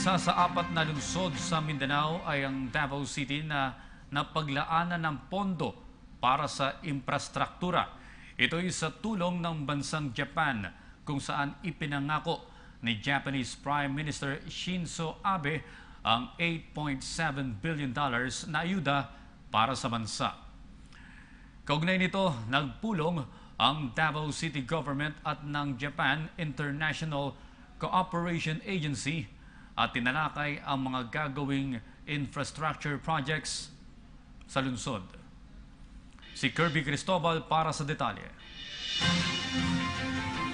Isa sa apat na lungsod sa Mindanao ay ang Davao City na napaglaanan ng pondo para sa infrastruktura. Ito ay sa tulong ng bansang Japan kung saan ipinangako ni Japanese Prime Minister Shinzo Abe ang $8.7 billion na ayuda para sa bansa. Kaugnay nito, nagpulong ang Davao City Government at ng Japan International Cooperation Agency at tinalakay ang mga gagawing infrastructure projects sa lungsod. Si Kirby Cristobal para sa detalye.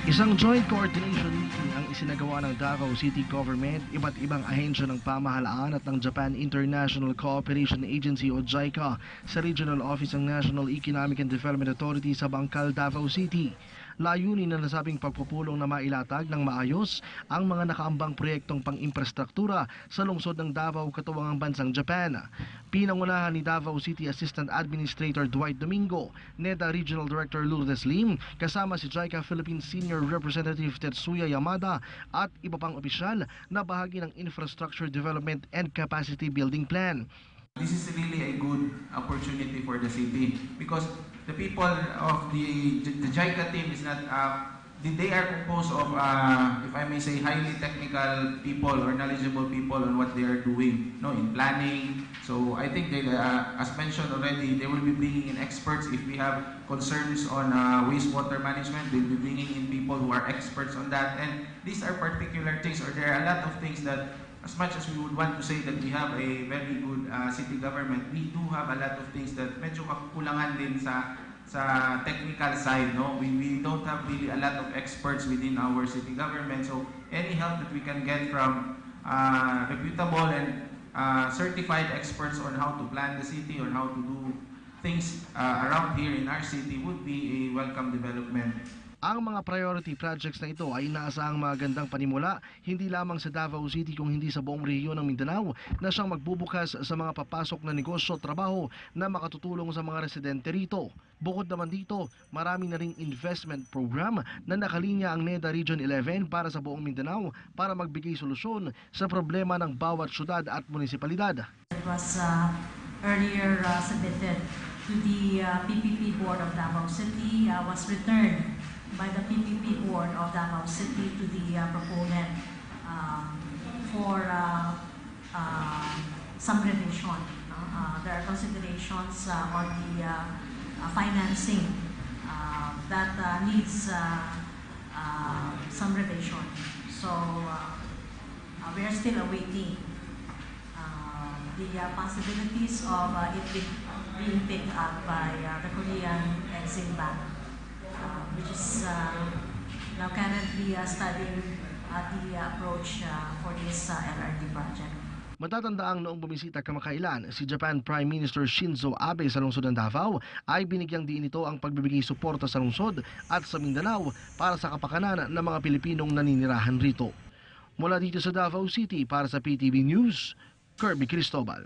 Isang joint coordination meeting ang isinagawa ng Davao City Government, iba't ibang ahensya ng pamahalaan at ng Japan International Cooperation Agency o JICA sa Regional Office ng National Economic and Development Authority sa Bangkal, Davao City. Layunin na nasabing pagpupulong na mailatag ng maayos ang mga nakaambang proyektong pang-infrastruktura sa lungsod ng Davao katuwang ang bansang Japan. Pinangunahan ni Davao City Assistant Administrator Dwight Domingo, NEDA Regional Director Lourdes Lim, kasama si JICA Philippines Senior Representative Tetsuya Yamada at iba pang opisyal na bahagi ng Infrastructure Development and Capacity Building Plan. This is really a good opportunity for the city because the people of the JICA team is not, they are composed of, if I may say, highly technical people or knowledgeable people on what they are doing, in planning. So I think they, as mentioned already, they will be bringing in experts if we have concerns on wastewater management. They'll be bringing in people who are experts on that. And these are particular things, or there are a lot of things that, as much as we would want to say that we have a very good city government, we do have a lot of things that medyo kakulangan din sa technical side. We don't have really a lot of experts within our city government. So any help that we can get from reputable and certified experts on how to plan the city or how to do things around here in our city would be a welcome development. Ang mga priority projects na ito ay inaasahang magandang panimula hindi lamang sa Davao City kung hindi sa buong rehiyon ng Mindanao na siyang magbubukas sa mga papasok na negosyo at trabaho na makatutulong sa mga residente rito. Bukod naman dito, marami na ring investment program na nakalinya ang NEDA Region 11 para sa buong Mindanao para magbigay solusyon sa problema ng bawat syudad at munisipalidad. It was earlier submitted to the PPP Board of Davao City, was returned by the PPP Board of Davao City to the proponent for some revision. There are considerations on the financing that needs some revision. So we are still awaiting the possibilities of it being picked up by the Korean Exim Bank, which is now currently studying the approach for this LRT project. Matatandaang noong bumisita kamakailan si Japan Prime Minister Shinzo Abe sa lungsod ng Davao ay binigyang diin ito ang pagbibigay suporta sa lungsod at sa Mindanao para sa kapakanan ng mga Pilipinong naninirahan rito. Mula dito sa Davao City para sa PTV News, Kirby Cristobal.